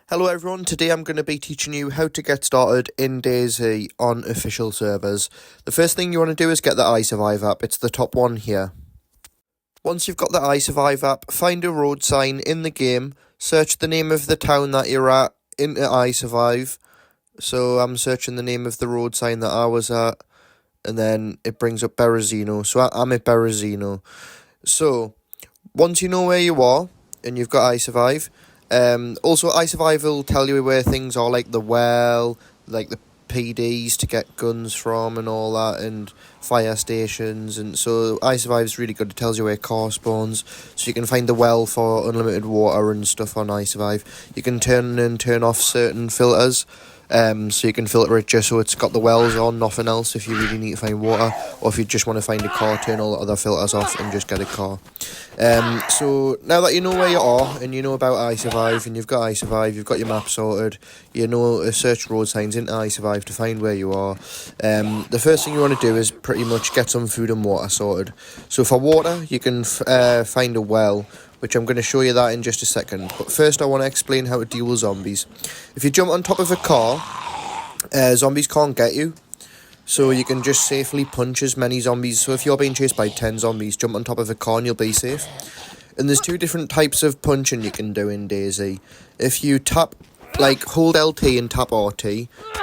Hello everyone, today I'm going to be teaching you how to get started in Dayz on official servers. The first thing you want to do is get the iSurvive app, it's the top one here. Once you've got the iSurvive app, find a road sign in the game, search the name of the town that you're at into iSurvive. So I'm searching the name of the road sign that I was at, and then it brings up Berezino, so I'm at Berezino. So, once you know where you are, and you've got iSurvive, also iSurvive will tell you where things are, like the well, like the PDs to get guns from and all that, and fire stations, and so iSurvive is really good. It tells you where car spawns, so you can find the well for unlimited water and stuff on iSurvive. You can turn and turn off certain filters, so you can filter it just so it's got the wells on, nothing else, if you really need to find water, or if you just want to find a car, turn all the other filters off and just get a car. So now that you know where you are, and you know about iSurvive, and you've got iSurvive, you've got your map sorted, you know search road signs into iSurvive to find where you are, the first thing you want to do is pretty much get some food and water sorted. So for water, you can find a well, which I'm going to show you that in just a second. But first I want to explain how to deal with zombies. If you jump on top of a car, zombies can't get you. So you can just safely punch as many zombies. So if you're being chased by 10 zombies, jump on top of a car and you'll be safe. And there's two different types of punching you can do in Dayz. If you tap, like hold LT and tap RT,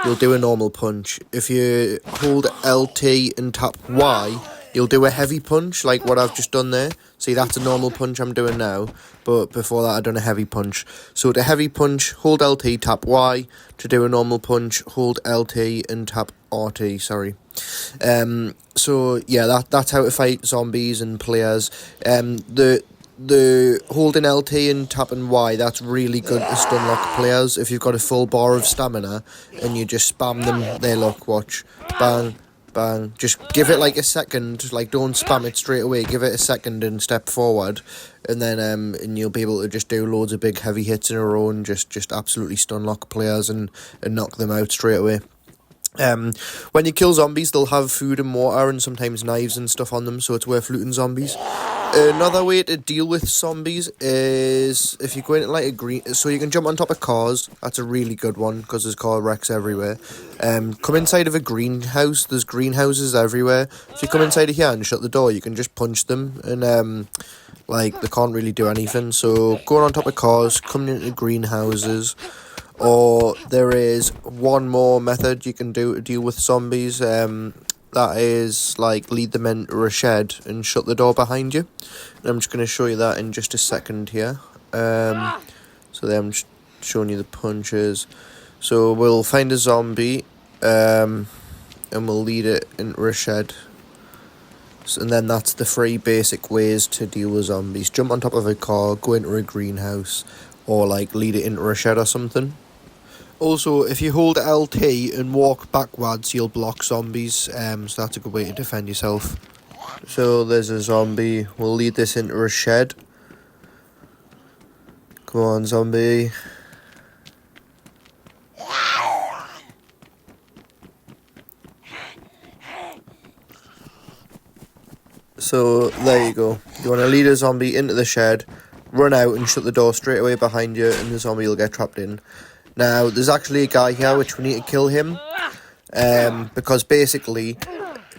you'll do a normal punch. If you hold LT and tap Y, you'll do a heavy punch, like what I've just done there. See, that's a normal punch I'm doing now, but before that I've done a heavy punch. So to heavy punch, hold LT, tap Y. To do a normal punch, hold LT and tap RT, sorry. So yeah, that's how to fight zombies and players. The holding LT and tapping Y, that's really good to stun lock players. If you've got a full bar of stamina and you just spam them, there, look, watch, bang, bang. Just give it like a second, like don't spam it straight away, give it a second and step forward, and then and you'll be able to just do loads of big heavy hits in a row and just absolutely stun lock players and knock them out straight away. When you kill zombies, they'll have food and water and sometimes knives and stuff on them, so it's worth looting zombies. Another way to deal with zombies is if you go into like a green, so you can jump on top of cars. That's a really good one because there's car wrecks everywhere. Come inside of a greenhouse. There's greenhouses everywhere. If you come inside of here and shut the door, you can just punch them and like they can't really do anything. So going on top of cars, coming into greenhouses. Or there is one more method you can do to deal with zombies. That is like lead them into a shed and shut the door behind you. And I'm just going to show you that in just a second here. So then I'm just showing you the punches. So we'll find a zombie and we'll lead it into a shed. And then that's the three basic ways to deal with zombies. Jump on top of a car, go into a greenhouse, or like lead it into a shed or something. Also, if you hold LT and walk backwards, you'll block zombies, so that's a good way to defend yourself. So there's a zombie, we'll lead this into a shed. Come on, zombie. So there you go. You want to lead a zombie into the shed, run out and shut the door straight away behind you, and the zombie will get trapped in. Now, there's actually a guy here which we need to kill him, because basically,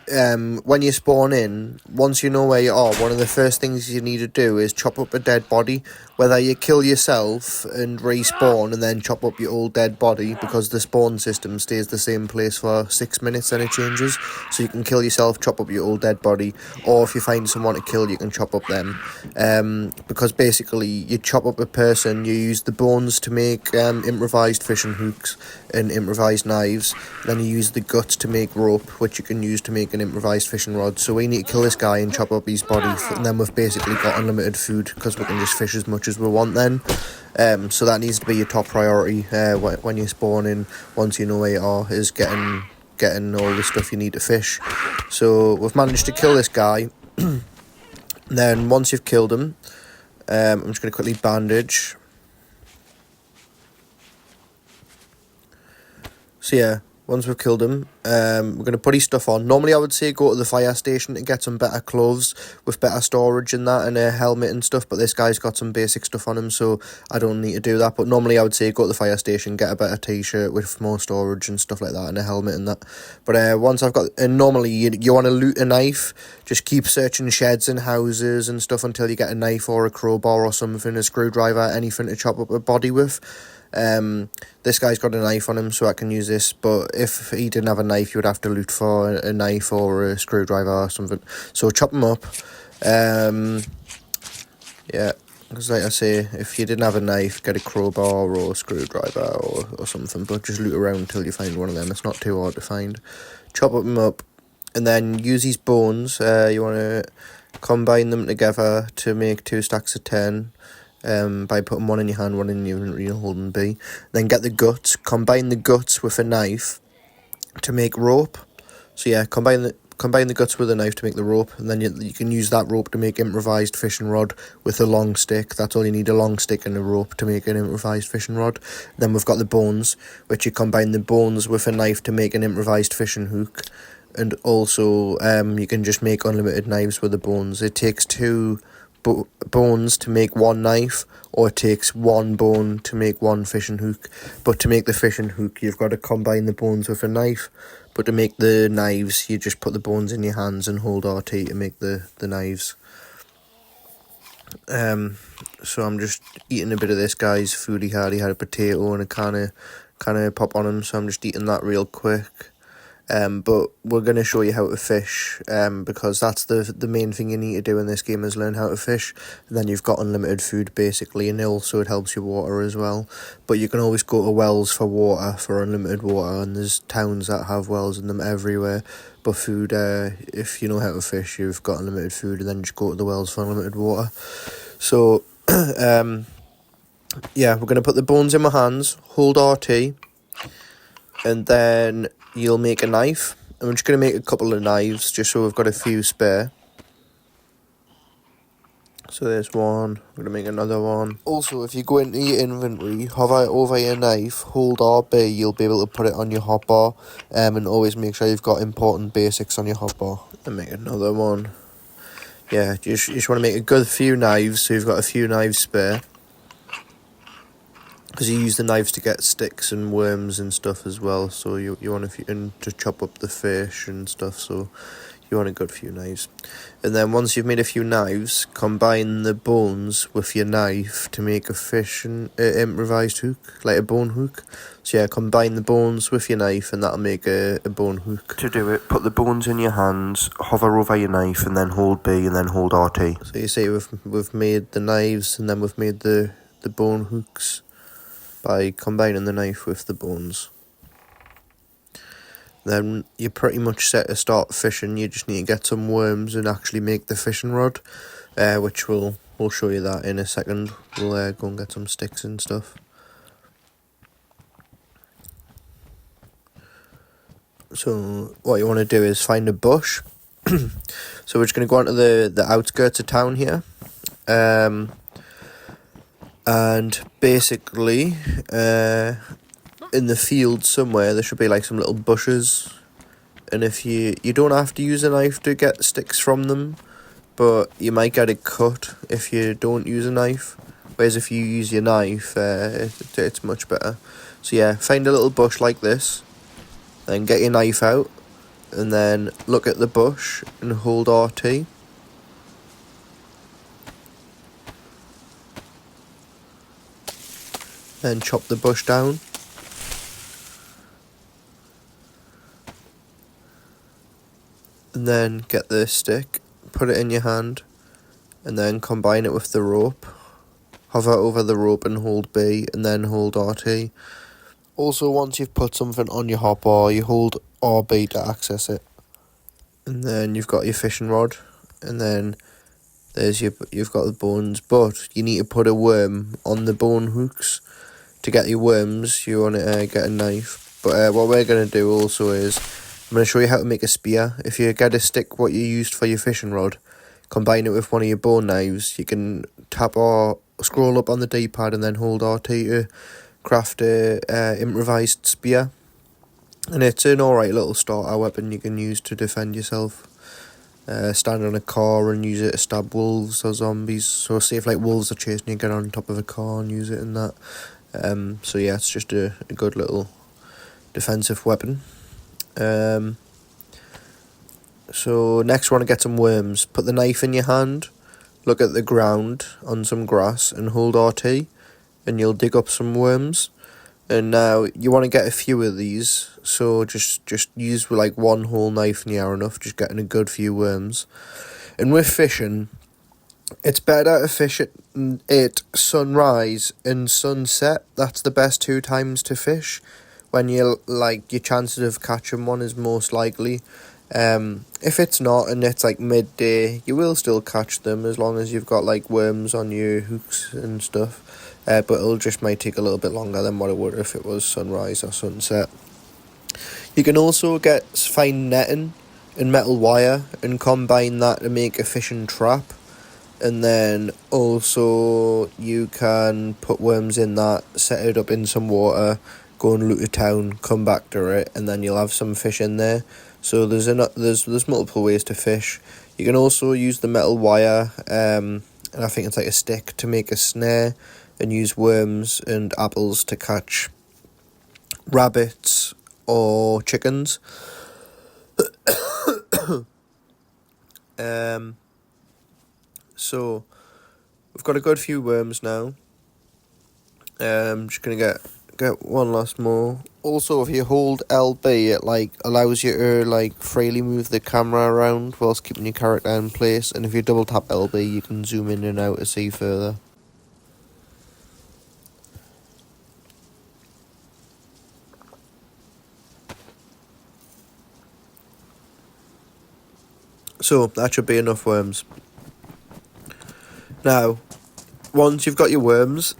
when you spawn in, once you know where you are, one of the first things you need to do is chop up a dead body, whether you kill yourself and respawn and then chop up your old dead body, because the spawn system stays the same place for 6 minutes and it changes, so you can kill yourself, chop up your old dead body, or if you find someone to kill, you can chop up them, because basically, you chop up a person, you use the bones to make improvised fishing hooks and improvised knives, then you use the guts to make rope, which you can use to make an improvised fishing rod. So we need to kill this guy and chop up his body, and then we've basically got unlimited food because we can just fish as much as we want then. So that needs to be your top priority when you spawn in, once you know where you are, is getting all the stuff you need to fish. So we've managed to kill this guy. Then once you've killed him, I'm just going to quickly bandage. So yeah, Once we've killed him, we're going to put his stuff on. Normally I would say go to the fire station to get some better clothes with better storage and that, and a helmet and stuff, but this guy's got some basic stuff on him, so I don't need to do that. But normally I would say go to the fire station, get a better t-shirt with more storage and stuff like that, and a helmet and that. But once I've got, and normally you want to loot a knife, just keep searching sheds and houses and stuff until you get a knife or a crowbar or something, a screwdriver, anything to chop up a body with. This guy's got a knife on him, so I can use this, but if he didn't have a knife, you would have to loot for a knife or a screwdriver or something. So chop him up. Yeah, because like I say, if you didn't have a knife, get a crowbar or a screwdriver or something, but just loot around until you find one of them. It's not too hard to find. Chop them up, and then use these bones. You want to combine them together to make 2 stacks of 10. By putting one in your hand, one in your inventory, and holding B. Then get the guts. Combine the guts with a knife to make rope. So yeah, combine the guts with a knife to make the rope, and then you can use that rope to make improvised fishing rod with a long stick. That's all you need, a long stick and a rope to make an improvised fishing rod. Then we've got the bones, which you combine the bones with a knife to make an improvised fishing hook. And also, you can just make unlimited knives with the bones. It takes 2 bones to make 1 knife, or it takes 1 bone to make 1 fishing hook. But to make the fishing hook, you've got to combine the bones with a knife. But to make the knives, you just put the bones in your hands and hold RT to make the knives. So I'm just eating a bit of this guy's food. He had a potato and a can of pop on him, so I'm just eating that real quick. But we're going to show you how to fish, because that's the main thing you need to do in this game, is learn how to fish. And then you've got unlimited food basically, and also it helps you water as well. But you can always go to wells for water, for unlimited water, and there's towns that have wells in them everywhere. But food, if you know how to fish, you've got unlimited food, and then just go to the wells for unlimited water. So yeah, we're going to put the bones in my hands, hold RT, and then you'll make a knife. I'm just going to make a couple of knives just so we've got a few spare. So there's one. I'm going to make another one. Also, if you go into your inventory, hover over your knife, hold RB, you'll be able to put it on your hotbar. And always make sure you've got important basics on your hotbar. And make another one. Yeah, you just want to make a good few knives, so you've got a few knives spare. Because you use the knives to get sticks and worms and stuff as well, so you want to chop up the fish and stuff, so you want a good few knives. And then once you've made a few knives, combine the bones with your knife to make a fishing improvised hook, like a bone hook. So yeah, combine the bones with your knife, and that'll make a bone hook. To do it, put the bones in your hands, hover over your knife, and then hold B, and then hold RT. So you see we've made the knives, and then we've made the bone hooks by combining the knife with the bones. Then you're pretty much set to start fishing. You just need to get some worms and actually make the fishing rod, which we'll show you that in a second. We'll go and get some sticks and stuff. So what you want to do is find a bush. So we're just going to go onto the outskirts of town here. And basically, in the field somewhere, there should be like some little bushes. And if you don't have to use a knife to get sticks from them, but you might get it cut if you don't use a knife. Whereas if you use your knife, it's much better. So yeah, find a little bush like this, then get your knife out, and then look at the bush and hold RT. Then chop the bush down. And then get the stick, put it in your hand, and then combine it with the rope. Hover over the rope and hold B, and then hold RT. Also, once you've put something on your hotbar, you hold RB to access it. And then you've got your fishing rod, and then you've got the bones, but you need to put a worm on the bone hooks. To get your worms, you want to get a knife. But what we're going to do also is, I'm going to show you how to make a spear. If you get a stick what you used for your fishing rod, combine it with one of your bone knives, you can tap or scroll up on the D-pad and then hold RT to craft a improvised spear. And it's an alright little starter weapon you can use to defend yourself. Stand on a car and use it to stab wolves or zombies. So say if like wolves are chasing you, get on top of a car and use it in that. So yeah, it's just a good little defensive weapon. So next, want to get some worms. Put the knife in your hand, look at the ground on some grass and hold RT, and you'll dig up some worms. And now you want to get a few of these, so just use like one whole knife near enough, just getting a good few worms. And with fishing, it's better to fish at sunrise and sunset. That's the best 2 times to fish, when your chances of catching one is most likely. If it's not and it's like midday, you will still catch them as long as you've got like worms on your hooks and stuff. But it'll just might take a little bit longer than what it would if it was sunrise or sunset. You can also find netting and metal wire and combine that to make a fishing trap. And then also you can put worms in that, set it up in some water, go and loot a town, come back to it, and then you'll have some fish in there. So there's multiple ways to fish. You can also use the metal wire, and I think it's like a stick, to make a snare, and use worms and apples to catch rabbits or chickens. So we've got a good few worms now. Just gonna get one last more. Also, if you hold LB, it allows you to freely move the camera around whilst keeping your character in place. And if you double tap LB, you can zoom in and out to see further. So that should be enough worms. Now, once you've got your worms,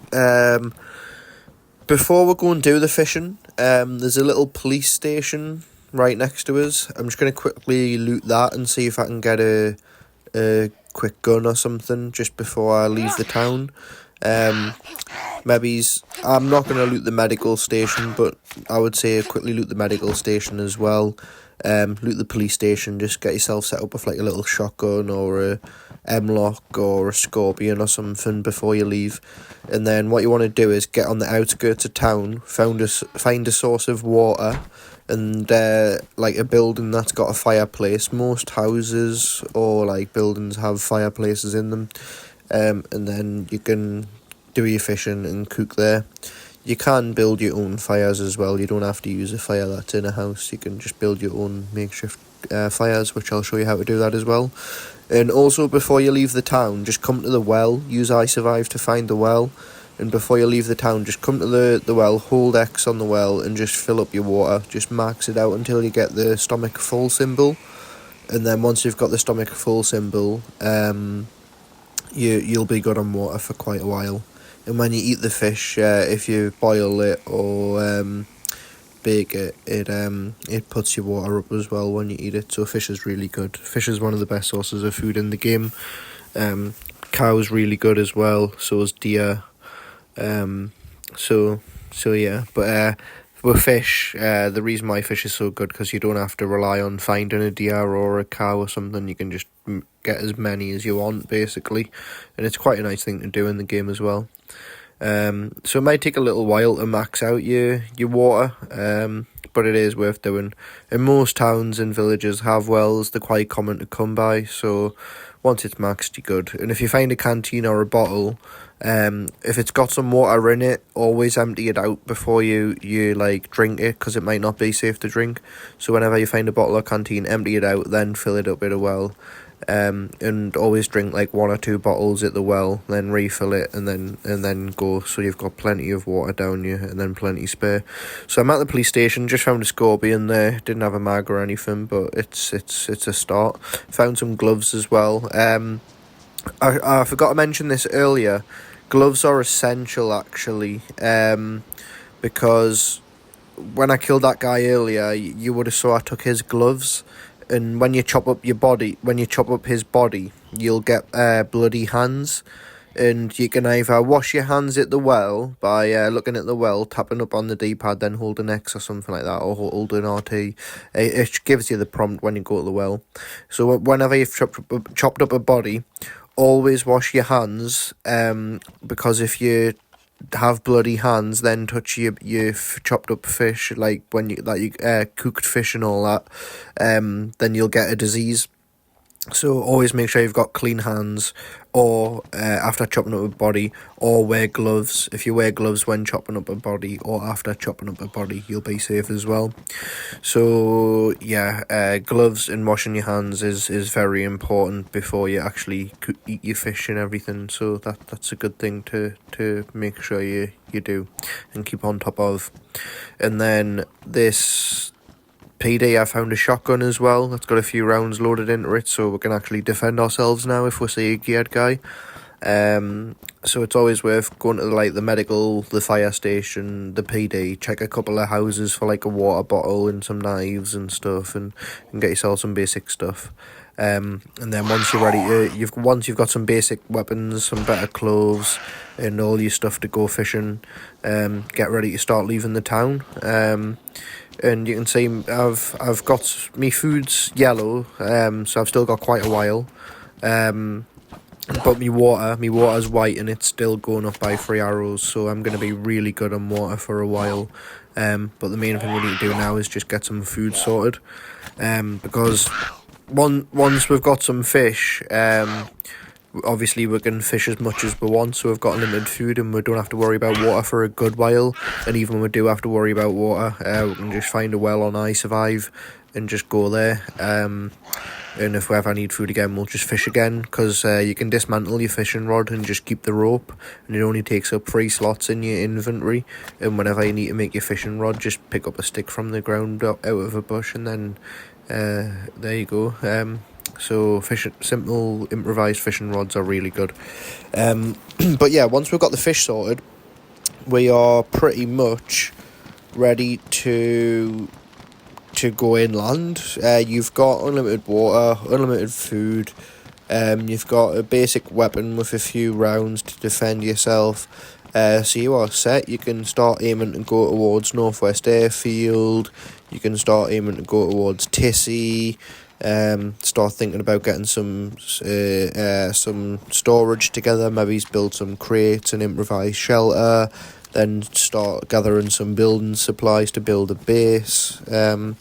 before we go and do the fishing, there's a little police station right next to us. I'm just going to quickly loot that and see if I can get a quick gun or something just before I leave the town. I'm not going to loot the medical station, but I would say quickly loot the medical station as well. Loot the police station, just get yourself set up with like a little shotgun or a M-lock or a scorpion or something before you leave. And then what you want to do is get on the outskirts of town, find a source of water, and like a building that's got a fireplace. Most houses or like buildings have fireplaces in them, and then you can do your fishing and cook there. You can build your own fires as well. You don't have to use a fire that's in a house. You can just build your own makeshift fires, which I'll show you how to do that as well. And also, before you leave the town, just come to the well. Use iSurvive to find the well. And before you leave the town, just come to the well, hold X on the well, and just fill up your water. Just max it out until you get the stomach full symbol. And then once you've got the stomach full symbol, you'll be good on water for quite a while. And when you eat the fish, if you boil it or bake it, it puts your water up as well when you eat it. So fish is really good. Fish is one of the best sources of food in the game. Cow's really good as well. So is deer. So yeah. But with fish, the reason why fish is so good because you don't have to rely on finding a deer or a cow or something. You can just get as many as you want basically, and it's quite a nice thing to do in the game as well. So it might take a little while to max out your water, but it is worth doing. And most towns and villages have wells. They're quite common to come by, so once it's maxed, you're good. And if you find a canteen or a bottle, if it's got some water in it, always empty it out before you drink it, because it might not be safe to drink. So whenever you find a bottle or canteen, empty it out, then fill it up at a well. And always drink like 1 or 2 bottles at the well, then refill it, and then go, so you've got plenty of water down you and then plenty spare. So I'm at the police station, just found a scorpion there, didn't have a mag or anything, but it's a start. Found some gloves as well. I forgot to mention this earlier. Gloves are essential actually, because when I killed that guy earlier, you would have saw I took his gloves. And when you chop up his body, you'll get bloody hands. And you can either wash your hands at the well by looking at the well, tapping up on the D-pad, then holding X or something like that, or holding RT. It gives you the prompt when you go to the well. So whenever you've chopped up a body, always wash your hands, because if you have bloody hands, then touch your chopped up fish, like when you cooked fish and all that, then you'll get a disease. So always make sure you've got clean hands, or after chopping up a body, or wear gloves. If you wear gloves when chopping up a body or after chopping up a body, you'll be safe as well. So yeah, gloves and washing your hands is very important before you actually eat your fish and everything. So that's a good thing to make sure you do and keep on top of. And then this PD, I found a shotgun as well. That's got a few rounds loaded into it, so we can actually defend ourselves now if we see a geared guy. So it's always worth going to the medical, the fire station, the PD, check a couple of houses for like a water bottle and some knives and stuff, and get yourself some basic stuff. And then once you're ready, once you've got some basic weapons, some better clothes, and all your stuff to go fishing, get ready to start leaving the town. And you can see I've got me food's yellow, so I've still got quite a while. But me water's white, and it's still going up by 3 arrows, so I'm going to be really good on water for a while. But the main thing we need to do now is just get some food sorted, because once we've got some fish, obviously we can fish as much as we want, so we've got limited food and we don't have to worry about water for a good while. And even when we do have to worry about water, we can just find a well on iSurvive and just go there. And if we ever need food again, we'll just fish again, because you can dismantle your fishing rod and just keep the rope, and it only takes up 3 slots in your inventory. And whenever you need to make your fishing rod, just pick up a stick from the ground out of a bush, and then there you go. So simple improvised fishing rods are really good. But yeah, once we've got the fish sorted, we are pretty much ready to go inland. You've got unlimited water, unlimited food. You've got a basic weapon with a few rounds to defend yourself. So you are set. You can start aiming to go towards Northwest Airfield. You can start aiming to go towards Tissy. Start thinking about getting some storage together. Maybe build some crates and improvise shelter. Then start gathering some building supplies to build a base. But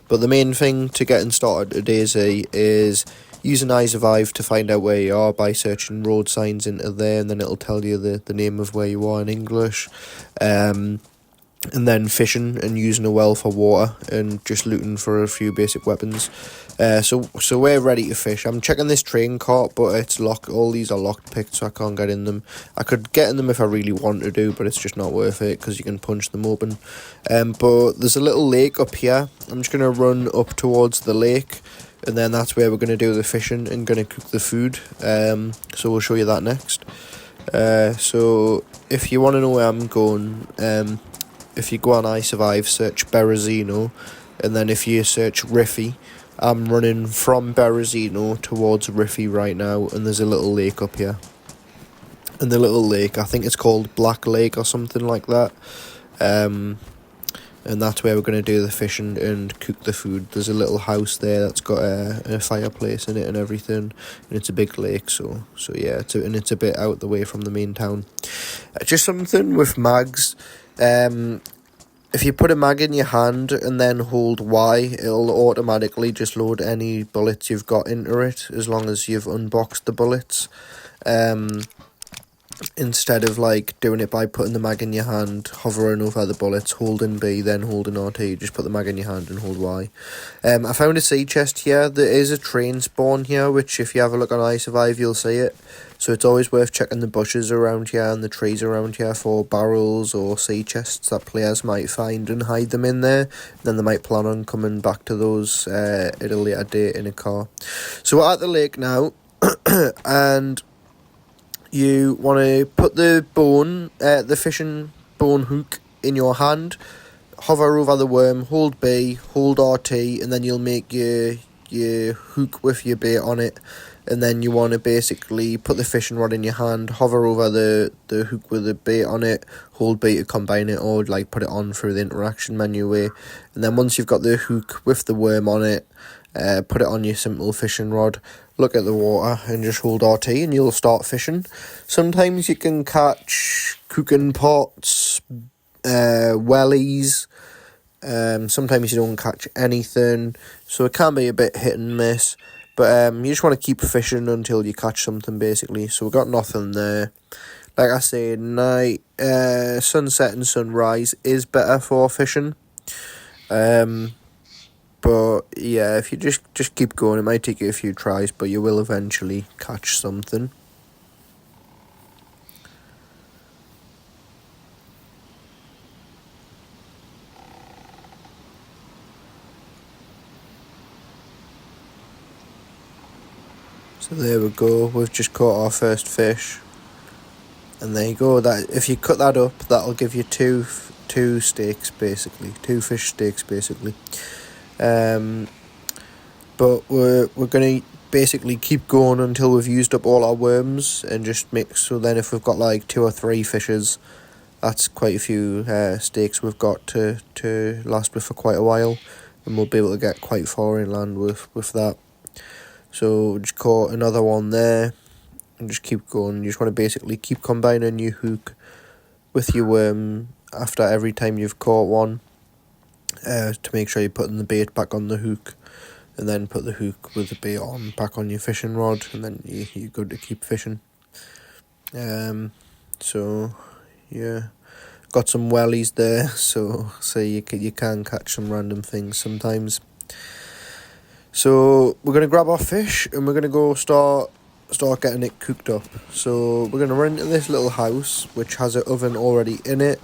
the main thing to getting started at Dayz is using iSurvive to find out where you are by searching road signs into there, and then it'll tell you the name of where you are in English. And then fishing and using a well for water, and just looting for a few basic weapons. So we're ready to fish. I'm checking this train cart, but it's locked. All these are locked picked, so I can't get in them. I could get in them if I really want to do, but it's just not worth it because you can punch them open. But there's a little lake up here. I'm just going to run up towards the lake, and then that's where we're going to do the fishing and going to cook the food. So we'll show you that next. So if you want to know where I'm going, if you go on iSurvive, search Berezino, and then if you search Riffy, I'm running from Berezino towards Riffy right now, and there's a little lake up here. And the little lake, I think it's called Black Lake or something like that. And that's where we're going to do the fishing and cook the food. There's a little house there that's got a fireplace in it and everything, and it's a big lake, so yeah, it's a bit out the way from the main town. Just something with mags. If you put a mag in your hand and then hold Y, it'll automatically just load any bullets you've got into it, as long as you've unboxed the bullets. Instead of doing it by putting the mag in your hand, hovering over the bullets, holding B, then holding RT, just put the mag in your hand and hold Y. I found a sea chest here. There is a train spawn here, which if you have a look on iSurvive, you'll see it. So it's always worth checking the bushes around here and the trees around here for barrels or sea chests that players might find and hide them in there. Then they might plan on coming back to those at a later date in a car. So we're at the lake now, and you want to put the fishing bone hook in your hand, hover over the worm, hold B, hold RT, and then you'll make your hook with your bait on it. and then you want to basically put the fishing rod in your hand, hover over the hook with the bait on it, hold B to combine it, or like put it on through the interaction menu way, and then once you've got the hook with the worm on it, put it on your simple fishing rod, look at the water and just hold RT and you'll start fishing. Sometimes you can catch cooking pots, wellies, sometimes you don't catch anything, so it can be a bit hit and miss, but you just want to keep fishing until you catch something basically. So we've got nothing there. Like I say, night, sunset and sunrise is better for fishing. But yeah, if you just keep going, it might take you a few tries, but you will eventually catch something. So there we go, we've just caught our first fish. And there you go, that if you cut that up, that'll give you two steaks basically, 2 fish steaks basically. But we're going to basically keep going until we've used up all our worms, and just make so then if we've got like 2 or 3 fishes, that's quite a few steaks we've got to last with for quite a while, and we'll be able to get quite far inland with that. So just caught another one there, and just keep going. You just want to basically keep combining your hook with your worm after every time you've caught one, to make sure you're putting the bait back on the hook, and then put the hook with the bait on back on your fishing rod, and then you're good to keep fishing. So yeah, got some wellies there, so you can catch some random things sometimes. So we're gonna grab our fish and we're gonna go start getting it cooked up. So we're gonna run into this little house which has an oven already in it.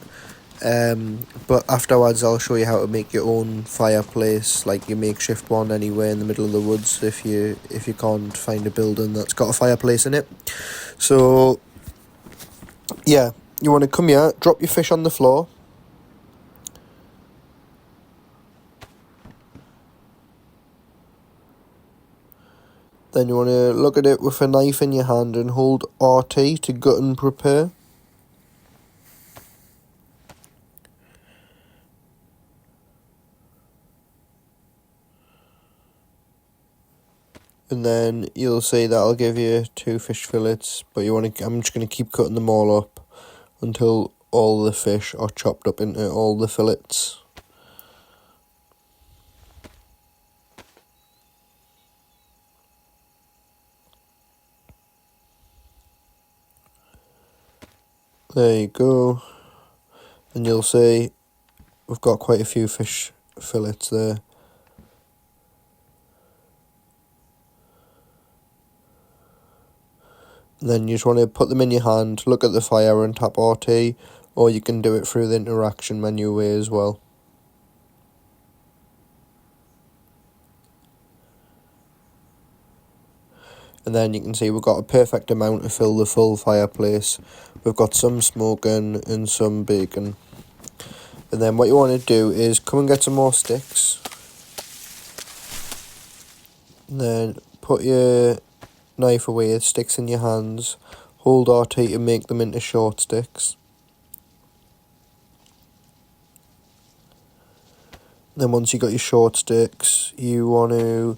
But afterwards I'll show you how to make your own fireplace, like your makeshift one anywhere in the middle of the woods if you can't find a building that's got a fireplace in it. So yeah, you want to come here, drop your fish on the floor. Then you want to look at it with a knife in your hand and hold RT to gut and prepare. And then you'll see that'll give you 2 fish fillets, but I'm just going to keep cutting them all up until all the fish are chopped up into all the fillets. There you go. And you'll see we've got quite a few fish fillets there. And then you just want to put them in your hand, look at the fire and tap RT, or you can do it through the interaction menu way as well. And then you can see we've got a perfect amount to fill the full fireplace. We've got some smoking and some bacon. And then what you want to do is come and get some more sticks. And then put your knife away, sticks in your hands. Hold RT to make them into short sticks. And then once you got your short sticks, you want to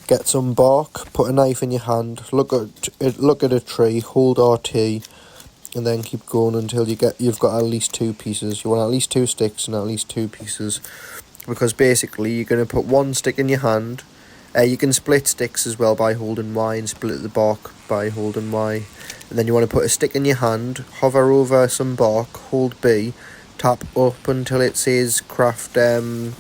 get some bark, put a knife in your hand, look at a tree, hold RT, and then keep going until you've got at least 2 pieces. You want at least 2 sticks and at least 2 pieces, because basically you're going to put 1 stick in your hand. You can split sticks as well by holding Y, and split the bark by holding Y. And then you want to put a stick in your hand, hover over some bark, hold B, tap up until it says craft hand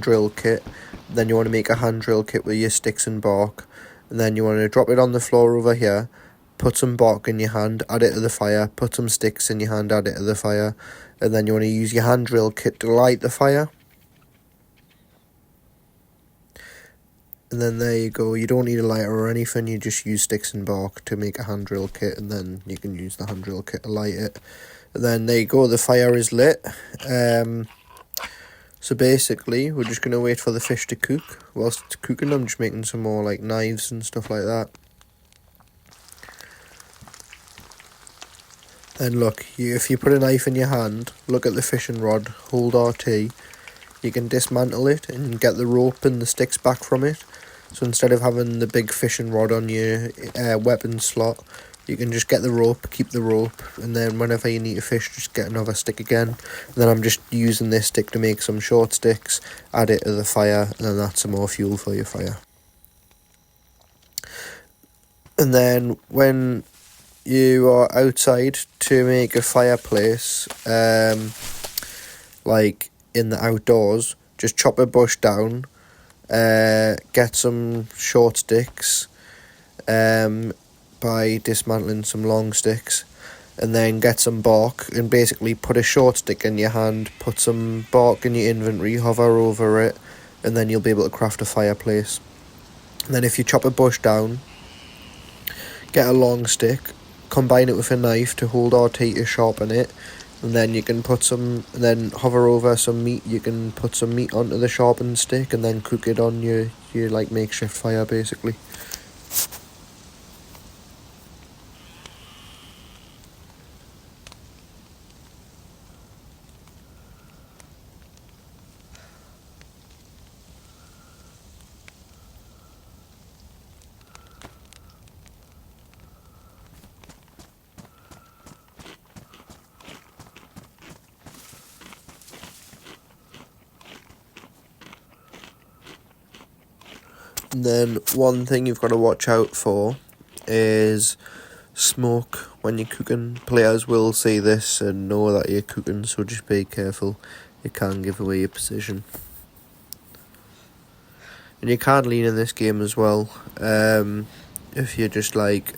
drill kit. Then you want to make a hand drill kit with your sticks and bark, and then you want to drop it on the floor over here, put some bark in your hand, add it to the fire, put some sticks in your hand, add it to the fire, and then you want to use your hand drill kit to light the fire. And then there you go, you don't need a lighter or anything, you just use sticks and bark to make a hand drill kit, and then you can use the hand drill kit to light it. And then there you go, the fire is lit. So basically, we're just going to wait for the fish to cook. Whilst it's cooking, I'm just making some more like knives and stuff like that. Then look, if you put a knife in your hand, look at the fishing rod, hold RT, you can dismantle it and get the rope and the sticks back from it. So instead of having the big fishing rod on your weapon slot, you can just get the rope, keep the rope, and then whenever you need to fish, just get another stick again. And then I'm just using this stick to make some short sticks, add it to the fire, and then that's some more fuel for your fire. And then when you are outside to make a fireplace, like in the outdoors, just chop a bush down, get some short sticks, by dismantling some long sticks, and then get some bark and basically put a short stick in your hand, put some bark in your inventory, hover over it, and then you'll be able to craft a fireplace. And then if you chop a bush down, get a long stick, combine it with a knife to hold RT to sharpen it, and then you can put some, and then hover over some meat, you can put some meat onto the sharpened stick and then cook it on your like makeshift fire basically. And then one thing you've got to watch out for is smoke when you're cooking. Players will see this and know that you're cooking, so just be careful. It can give away your position. And you can lean in this game as well. If you just like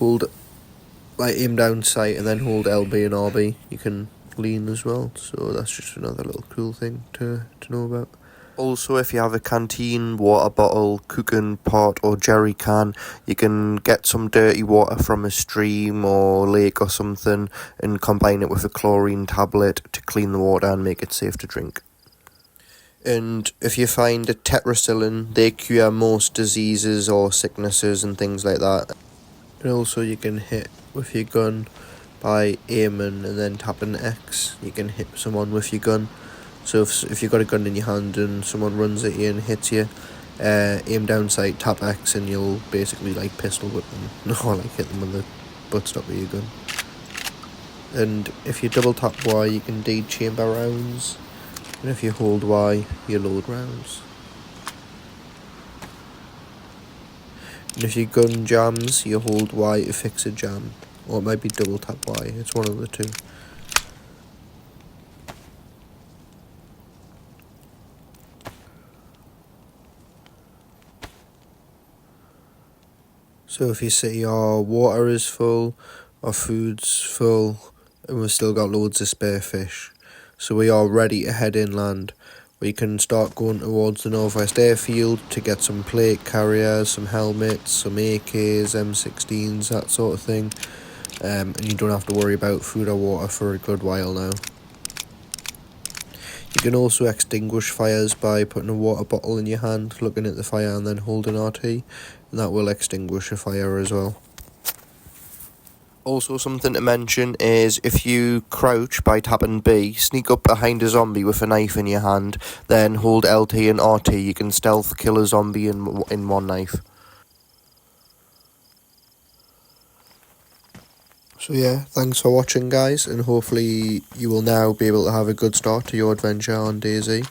aim down sight and then hold LB and RB, you can lean as well. So that's just another little cool thing to know about. Also, if you have a canteen, water bottle, cooking pot or jerry can, you can get some dirty water from a stream or lake or something and combine it with a chlorine tablet to clean the water and make it safe to drink. And if you find a tetracycline, they cure most diseases or sicknesses and things like that. And also you can hit with your gun by aiming and then tapping X. You can hit someone with your gun. So if you've got a gun in your hand and someone runs at you and hits you, aim down sight, tap X, and you'll basically like pistol whip them or like hit them with the buttstock of your gun. And if you double tap Y, you can dead chamber rounds, and if you hold Y, you load rounds. And if your gun jams, you hold Y to fix a jam, or it might be double tap Y. It's one of the two. So if you see our water is full, our food's full, and we've still got loads of spare fish, so we are ready to head inland. We can start going towards the Northwest Airfield to get some plate carriers, some helmets, some AKs, M16s, that sort of thing. And you don't have to worry about food or water for a good while now. You can also extinguish fires by putting a water bottle in your hand, looking at the fire and then holding RT, and that will extinguish a fire as well. Also, something to mention is if you crouch by tapping B, sneak up behind a zombie with a knife in your hand, then hold LT and RT, you can stealth kill a zombie in one knife. So yeah, thanks for watching guys, and hopefully you will now be able to have a good start to your adventure on Dayz.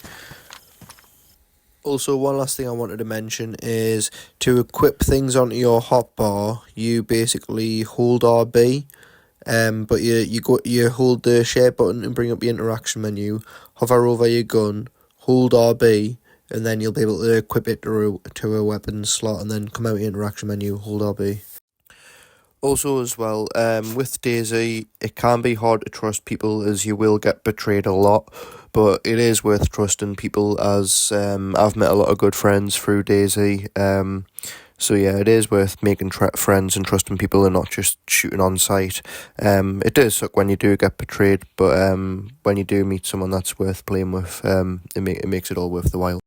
Also, one last thing I wanted to mention is to equip things onto your hotbar, you basically hold RB, but you hold the share button and bring up your interaction menu, hover over your gun, hold RB, and then you'll be able to equip it to a weapon slot, and then come out your interaction menu, hold RB. Also as well, with Dayz, it can be hard to trust people as you will get betrayed a lot, but it is worth trusting people as I've met a lot of good friends through Dayz. So yeah, it is worth making friends and trusting people and not just shooting on sight. It does suck when you do get betrayed, but when you do meet someone that's worth playing with, it makes it all worth the while.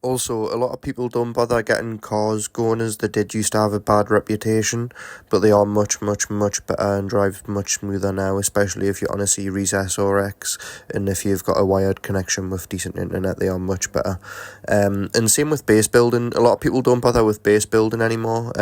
Also, a lot of people don't bother getting cars going as they did used to have a bad reputation, but they are much, much, much better and drive much smoother now, especially if you're on a Series S or X, and if you've got a wired connection with decent internet, they are much better. And same with base building. A lot of people don't bother with base building anymore,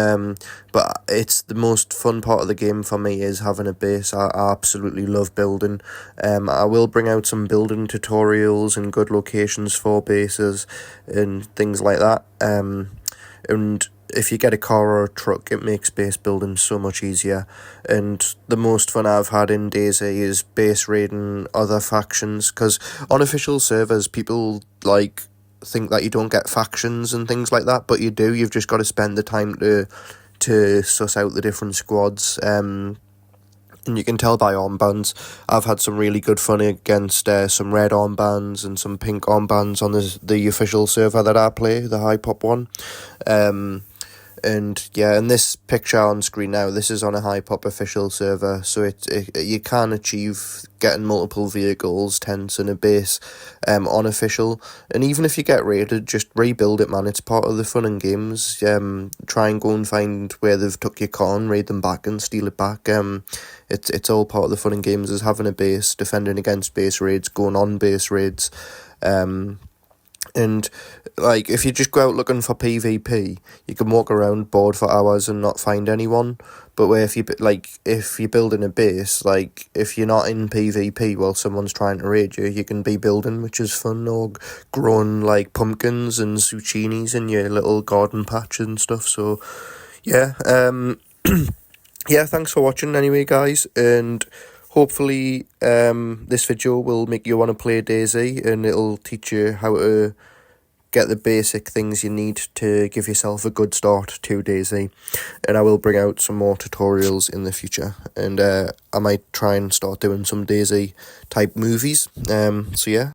but it's the most fun part of the game for me is having a base. I absolutely love building. I will bring out some building tutorials and good locations for bases and things like that. And if you get a car or a truck, it makes base building so much easier. And the most fun I've had in Dayz is base raiding other factions, because on official servers, people think that you don't get factions and things like that, but you do. You've just got to spend the time to suss out the different squads. And you can tell by armbands. I've had some really good fun against some red armbands and some pink armbands on the official server that I play, the high pop one. And yeah, in this picture on screen now, this is on a high pop official server, so you can achieve getting multiple vehicles, tents and a base on official. And even if you get raided, just rebuild it, man. It's part of the fun and games. Try and go and find where they've took your car and raid them back and steal it back. It's all part of the fun and games, is having a base, defending against base raids, going on base raids. And if you just go out looking for PvP, you can walk around bored for hours and not find anyone. But where if you're building a base, if you're not in PvP while someone's trying to raid you, you can be building, which is fun, or growing pumpkins and zucchinis in your little garden patch and stuff. So yeah, yeah, thanks for watching anyway, guys, and hopefully this video will make you want to play Dayz, and it'll teach you how to get the basic things you need to give yourself a good start to Dayz. And I will bring out some more tutorials in the future, and I might try and start doing some Dayz type movies. So yeah.